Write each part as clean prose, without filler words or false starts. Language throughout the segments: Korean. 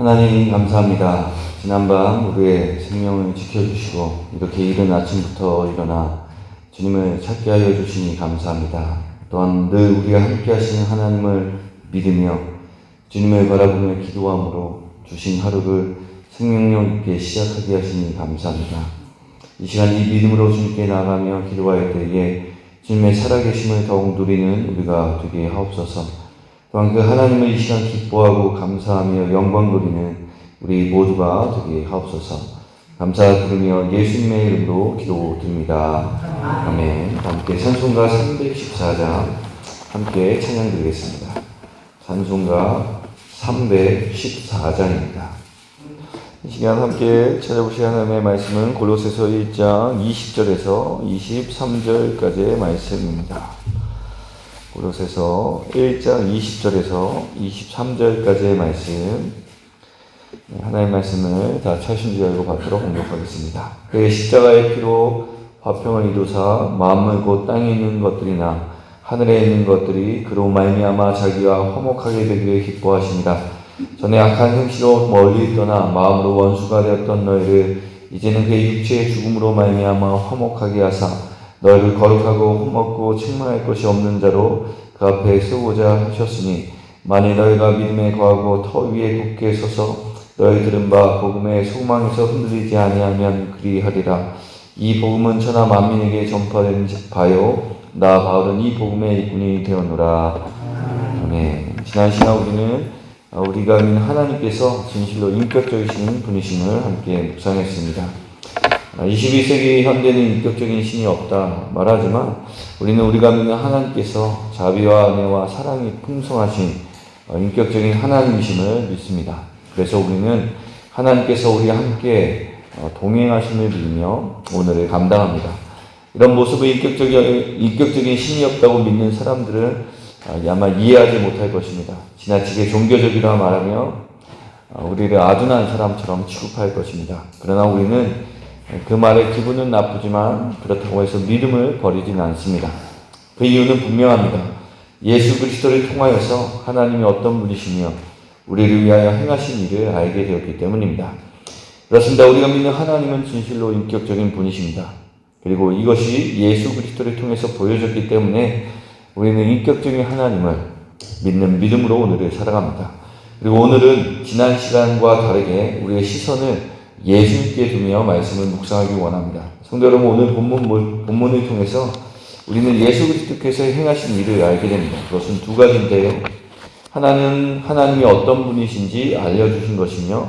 하나님 감사합니다. 지난밤 우리의 생명을 지켜주시고 이렇게 이른 아침부터 일어나 주님을 찾게 하여 주시니 감사합니다. 또한 늘 우리와 함께 하시는 하나님을 믿으며 주님을 바라보며 기도함으로 주신 하루를 생명력 있게 시작하게 하시니 감사합니다. 이 시간 이 믿음으로 주님께 나아가며 기도할 때에 주님의 살아계심을 더욱 누리는 우리가 되게 하옵소서. 또한 그 하나님을 이 시간 기뻐하고 감사하며 영광 돌리는 우리 모두가 되게 하옵소서. 감사드리며 예수님의 이름으로 기도드립니다. 아멘. 함께 찬송가 314장 함께 찬양드리겠습니다. 찬송가 314장입니다. 이 시간 함께 찾아보실 하나님의 말씀은 골로새서 1장 20절에서 23절까지의 말씀입니다. 골로새서 1장 20절에서 23절까지의 말씀, 하나님의 말씀을 다 찾으신 줄 알고 받도록 공격하겠습니다. 그의 십자가의 피로 화평을 이루사 만물 곧 땅에 있는 것들이나 하늘에 있는 것들이 그로 말미암아 자기와 화목하게 되기를 기뻐하시니라. 전에 악한 행실로 멀리 떠나 마음으로 원수가 되었던 너희를 이제는 그의 육체의 죽음으로 말미암아 화목하게 하사 너희를 거룩하고 흠없고 책망할 것이 없는 자로 그 앞에 세우고자 하셨으니 만일 너희가 믿음에 거하고 터 위에 굳게 서서 너희 들은 바 복음의 소망에서 흔들리지 아니하면 그리하리라. 이 복음은 천하 만민에게 전파된 바요 나 바울은 이 복음의 일꾼이 되었노라. 아멘. 지난 시간 우리가 믿는 하나님께서 진실로 인격적이신 분이심을 함께 묵상했습니다. 21세기 현대는 인격적인 신이 없다 말하지만 우리는 우리가 믿는 하나님께서 자비와 은혜와 사랑이 풍성하신 인격적인 하나님이심을 믿습니다. 그래서 우리는 하나님께서 우리와 함께 동행하심을 믿으며 오늘을 감당합니다. 이런 모습을 인격적인 신이 없다고 믿는 사람들은 아마 이해하지 못할 것입니다. 지나치게 종교적이라 말하며 우리를 아둔한 사람처럼 취급할 것입니다. 그러나 우리는 그 말에 기분은 나쁘지만 그렇다고 해서 믿음을 버리진 않습니다. 그 이유는 분명합니다. 예수 그리스도를 통하여서 하나님이 어떤 분이시며 우리를 위하여 행하신 일을 알게 되었기 때문입니다. 그렇습니다. 우리가 믿는 하나님은 진실로 인격적인 분이십니다. 그리고 이것이 예수 그리스도를 통해서 보여졌기 때문에 우리는 인격적인 하나님을 믿는 믿음으로 오늘을 살아갑니다. 그리고 오늘은 지난 시간과 다르게 우리의 시선을 예수님께 두며 말씀을 묵상하기 원합니다. 성도 여러분, 오늘 본문을 통해서 우리는 예수 그리스도께서 행하신 일을 알게 됩니다. 그것은 두 가지인데요. 하나는 하나님이 어떤 분이신지 알려주신 것이며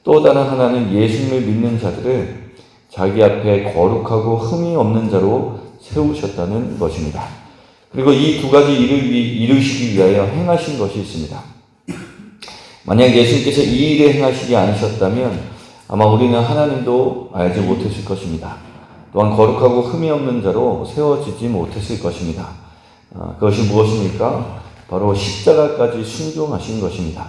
또 다른 하나는 예수님을 믿는 자들을 자기 앞에 거룩하고 흠이 없는 자로 세우셨다는 것입니다. 그리고 이 두 가지 일을 이루시기 위하여 행하신 것이 있습니다. 만약 예수님께서 이 일을 행하시지 않으셨다면 아마 우리는 하나님도 알지 못했을 것입니다. 또한 거룩하고 흠이 없는 자로 세워지지 못했을 것입니다. 그것이 무엇입니까? 바로 십자가까지 순종하신 것입니다.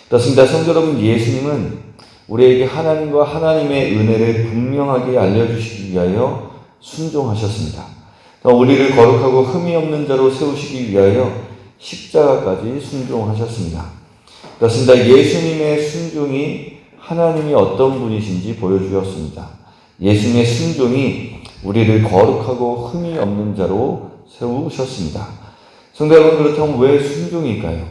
그렇습니다. 성도 여러분, 예수님은 우리에게 하나님과 하나님의 은혜를 분명하게 알려주시기 위하여 순종하셨습니다. 우리를 거룩하고 흠이 없는 자로 세우시기 위하여 십자가까지 순종하셨습니다. 그렇습니다. 예수님의 순종이 하나님이 어떤 분이신지 보여주었습니다. 예수님의 순종이 우리를 거룩하고 흠이 없는 자로 세우셨습니다. 성도 여러분, 그렇다면 왜 순종일까요?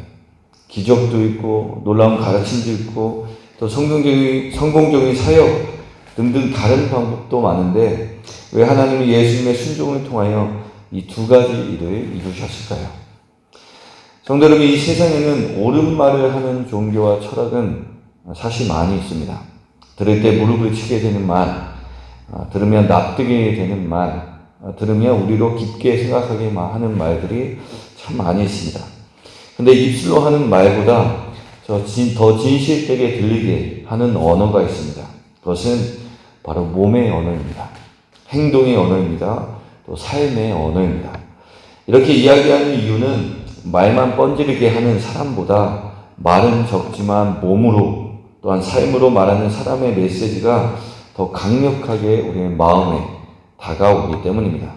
기적도 있고 놀라운 가르침도 있고 또 성공적인 사역 등등 다른 방법도 많은데 왜 하나님이 예수님의 순종을 통하여 이 두 가지 일을 이루셨을까요? 성도 여러분, 이 세상에는 옳은 말을 하는 종교와 철학은 사실 많이 있습니다. 들을 때 무릎을 치게 되는 말, 들으면 납득이 되는 말, 들으면 우리로 깊게 생각하게 하는 말들이 참 많이 있습니다. 근데 입술로 하는 말보다 더 진실되게 들리게 하는 언어가 있습니다. 그것은 바로 몸의 언어입니다. 행동의 언어입니다. 또 삶의 언어입니다. 이렇게 이야기하는 이유는 말만 뻔지르게 하는 사람보다 말은 적지만 몸으로 또한 삶으로 말하는 사람의 메시지가 더 강력하게 우리의 마음에 다가오기 때문입니다.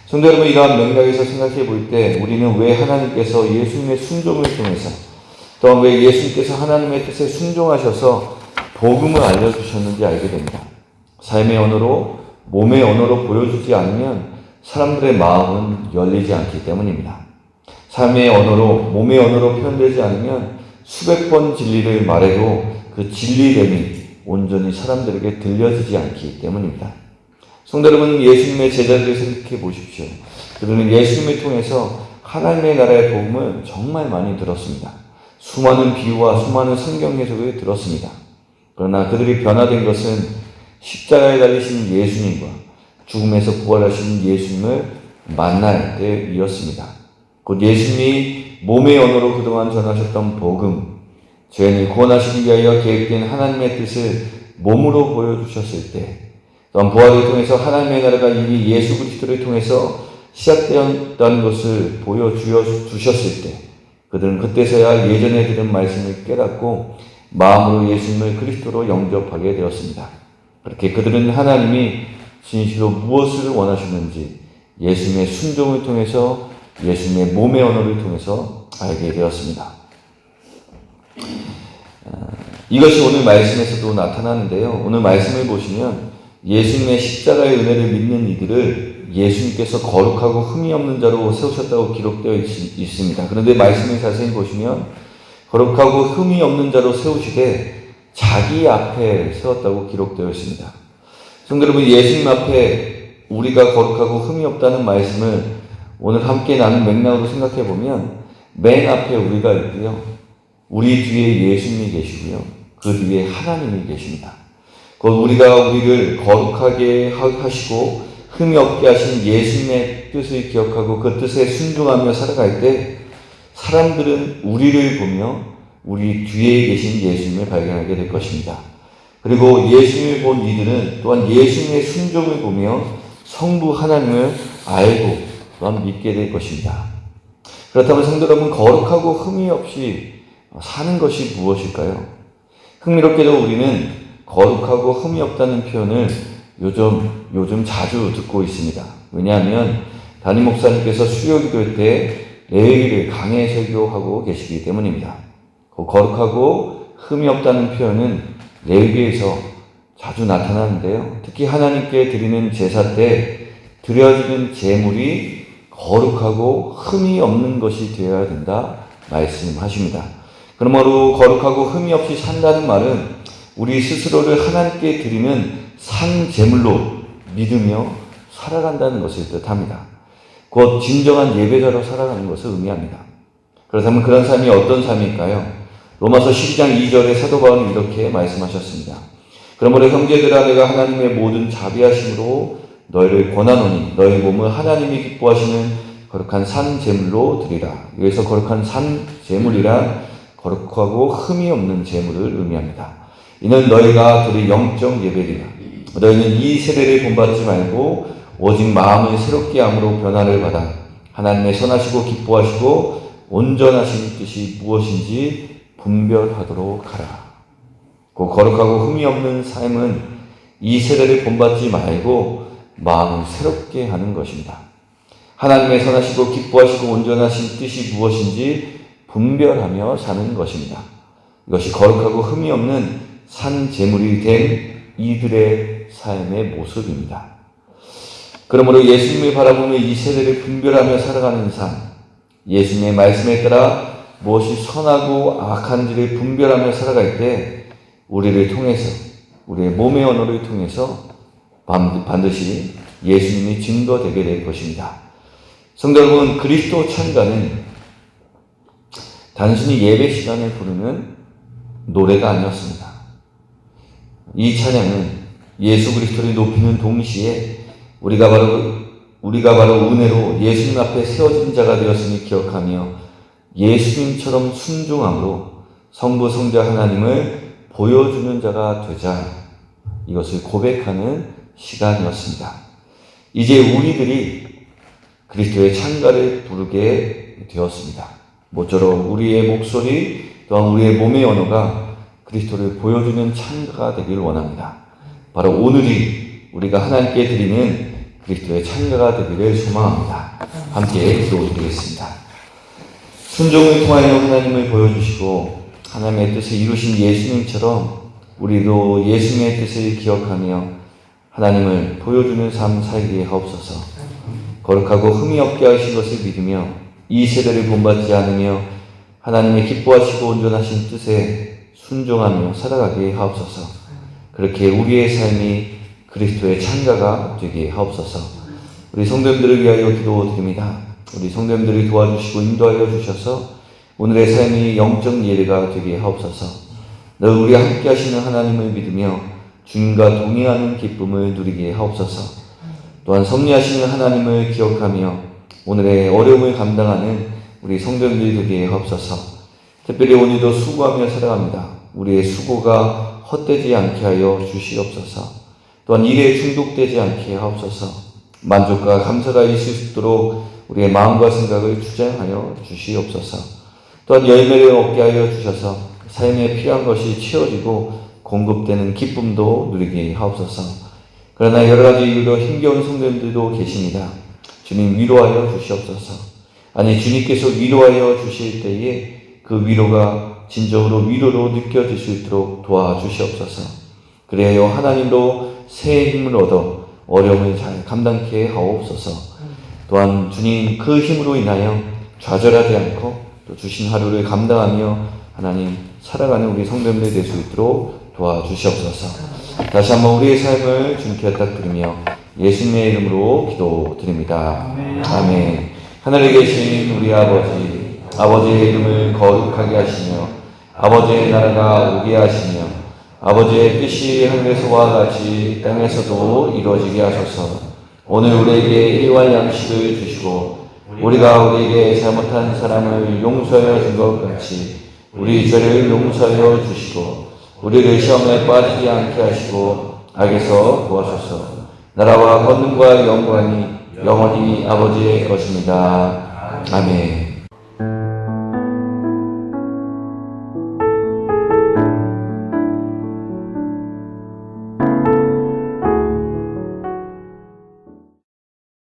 성도 여러분, 이러한 맥락에서 생각해 볼 때 우리는 왜 하나님께서 예수님의 순종을 통해서 또한 왜 예수님께서 하나님의 뜻에 순종하셔서 복음을 알려주셨는지 알게 됩니다. 삶의 언어로, 몸의 언어로 보여주지 않으면 사람들의 마음은 열리지 않기 때문입니다. 삶의 언어로, 몸의 언어로 표현되지 않으면 수백 번 진리를 말해도 그 진리됨이 온전히 사람들에게 들려지지 않기 때문입니다. 성도 여러분, 예수님의 제자들을 생각해 보십시오. 그들은 예수님을 통해서 하나님의 나라의 복음을 정말 많이 들었습니다. 수많은 비유와 수많은 성경 해석을 들었습니다. 그러나 그들이 변화된 것은 십자가에 달리신 예수님과 죽음에서 부활하신 예수님을 만날 때이었습니다. 곧 예수님이 몸의 언어로 그동안 전하셨던 복음, 죄인을 구원하시기 위하여 계획된 하나님의 뜻을 몸으로 보여주셨을 때, 또한 부활을 통해서 하나님의 나라가 이미 예수 그리스도를 통해서 시작되었다는 것을 보여주셨을 때, 그들은 그때서야 예전에 들은 말씀을 깨닫고 마음으로 예수님을 그리스도로 영접하게 되었습니다. 그렇게 그들은 하나님이 진실로 무엇을 원하시는지 예수님의 순종을 통해서, 예수님의 몸의 언어를 통해서 알게 되었습니다. 이것이 오늘 말씀에서도 나타나는데요. 오늘 말씀을 보시면 예수님의 십자가의 은혜를 믿는 이들을 예수님께서 거룩하고 흠이 없는 자로 세우셨다고 기록되어 있습니다. 그런데 말씀을 자세히 보시면 거룩하고 흠이 없는 자로 세우시되 자기 앞에 세웠다고 기록되어 있습니다. 성도 여러분, 예수님 앞에 우리가 거룩하고 흠이 없다는 말씀을 오늘 함께 나눈 맥락으로 생각해 보면 맨 앞에 우리가 있고요. 우리 뒤에 예수님이 계시고요. 그 뒤에 하나님이 계십니다. 우리가 우리를 거룩하게 하시고 흠이 없게 하신 예수님의 뜻을 기억하고 그 뜻에 순종하며 살아갈 때 사람들은 우리를 보며 우리 뒤에 계신 예수님을 발견하게 될 것입니다. 그리고 예수님을 본 이들은 또한 예수님의 순종을 보며 성부 하나님을 알고 또한 믿게 될 것입니다. 그렇다면 성도 여러분, 거룩하고 흠이 없이 사는 것이 무엇일까요? 흥미롭게도 우리는 거룩하고 흠이 없다는 표현을 요즘 자주 듣고 있습니다. 왜냐하면 담임 목사님께서 수요 기도회 때 레위기를 강해 설교하고 계시기 때문입니다. 거룩하고 흠이 없다는 표현은 레위기에서 자주 나타나는데요. 특히 하나님께 드리는 제사 때 드려지는 제물이 거룩하고 흠이 없는 것이 되어야 된다 말씀하십니다. 그러므로 거룩하고 흠이 없이 산다는 말은 우리 스스로를 하나님께 드리는 산 제물로 믿으며 살아간다는 것을 뜻합니다. 곧 진정한 예배자로 살아가는 것을 의미합니다. 그렇다면 그런 삶이 어떤 삶일까요? 로마서 12장 2절에 사도 바울은 이렇게 말씀하셨습니다. 그러므로 형제들아, 내가 하나님의 모든 자비하심으로 너희를 권하노니 너희 몸을 하나님이 기뻐하시는 거룩한 산 제물로 드리라. 여기서 거룩한 산 제물이란 거룩하고 흠이 없는 제물을 의미합니다. 이는 너희가 드릴 영적 예배리라. 너희는 이 세대를 본받지 말고 오직 마음을 새롭게 함으로 변화를 받아 하나님의 선하시고 기뻐하시고 온전하신 뜻이 무엇인지 분별하도록 하라. 그 거룩하고 흠이 없는 삶은 이 세대를 본받지 말고 마음을 새롭게 하는 것입니다. 하나님의 선하시고 기뻐하시고 온전하신 뜻이 무엇인지 분별하며 사는 것입니다. 이것이 거룩하고 흠이 없는 산 제물이 된 이들의 삶의 모습입니다. 그러므로 예수님을 바라보며 이 세대를 분별하며 살아가는 삶, 예수님의 말씀에 따라 무엇이 선하고 악한지를 분별하며 살아갈 때 우리를 통해서, 우리의 몸의 언어를 통해서 반드시 예수님이 증거되게 될 것입니다. 성도 여러분, 그리스도 찬가는 단순히 예배 시간에 부르는 노래가 아니었습니다. 이 찬양은 예수 그리스도를 높이는 동시에 우리가 바로 은혜로 예수님 앞에 세워진 자가 되었음을 기억하며 예수님처럼 순종함으로 성부 성자 하나님을 보여주는 자가 되자, 이것을 고백하는 시간이었습니다. 이제 우리들이 그리스도의 찬가를 부르게 되었습니다. 모쪼록 우리의 목소리 또한 우리의 몸의 언어가 그리스도를 보여주는 찬가가 되길 원합니다. 바로 오늘이 우리가 하나님께 드리는 그리스도의 찬가가 되기를 소망합니다. 함께 기도드리겠습니다. 순종을 통하여 하나님을 보여주시고 하나님의 뜻을 이루신 예수님처럼 우리도 예수님의 뜻을 기억하며 하나님을 보여주는 삶 살게 하옵소서. 거룩하고 흠이 없게 하신 것을 믿으며 이 세대를 본받지 않으며 하나님의 기뻐하시고 온전하신 뜻에 순종하며 살아가게 하옵소서. 그렇게 우리의 삶이 그리스도의 창가가 되게 하옵소서. 우리 성도님들을 위하여 기도드립니다. 우리 성도님들을 도와주시고 인도하여 주셔서 오늘의 삶이 영적 예배가 되게 하옵소서. 늘 우리와 함께 하시는 하나님을 믿으며 주님과 동행하는 기쁨을 누리게 하옵소서. 또한 섭리하시는 하나님을 기억하며 오늘의 어려움을 감당하는 우리 성도님들이 되게 하옵소서. 특별히 오늘도 수고하며 살아갑니다. 우리의 수고가 헛되지 않게 하여 주시옵소서. 또한 일에 중독되지 않게 하옵소서. 만족과 감사가 있을 수 있도록 우리의 마음과 생각을 주장하여 주시옵소서. 또한 열매를 얻게 하여 주셔서 삶에 필요한 것이 채워지고 공급되는 기쁨도 누리게 하옵소서. 그러나 여러 가지 이유로 힘겨운 성도님들도 계십니다. 주님 위로하여 주시옵소서. 아니 주님께서 위로하여 주실 때에 그 위로가 진정으로 위로로 느껴질 수 있도록 도와주시옵소서. 그래야 하나님으로 새 힘을 얻어 어려움을 잘 감당케 하옵소서. 또한 주님 그 힘으로 인하여 좌절하지 않고 또 주신 하루를 감당하며 하나님 살아가는 우리 성도님들이 될 수 있도록 도와주시옵소서. 다시 한번 우리의 삶을 주님께 부탁드리며 예수님의 이름으로 기도드립니다. 아멘. 하늘에 계신 우리 아버지, 아버지의 이름을 거룩하게 하시며 아버지의 나라가 오게 하시며 아버지의 뜻이 하늘에서와 같이 땅에서도 이루어지게 하소서. 오늘 우리에게 일용할 양식을 주시고 우리가 우리에게 잘못한 사람을 용서하여 준 것 같이 우리 죄를 용서하여 주시고 우리를 시험에 빠지지 않게 하시고 악에서 구하소서. 나라와 권능과 영광이 영원히 아버지의 것입니다. 아멘.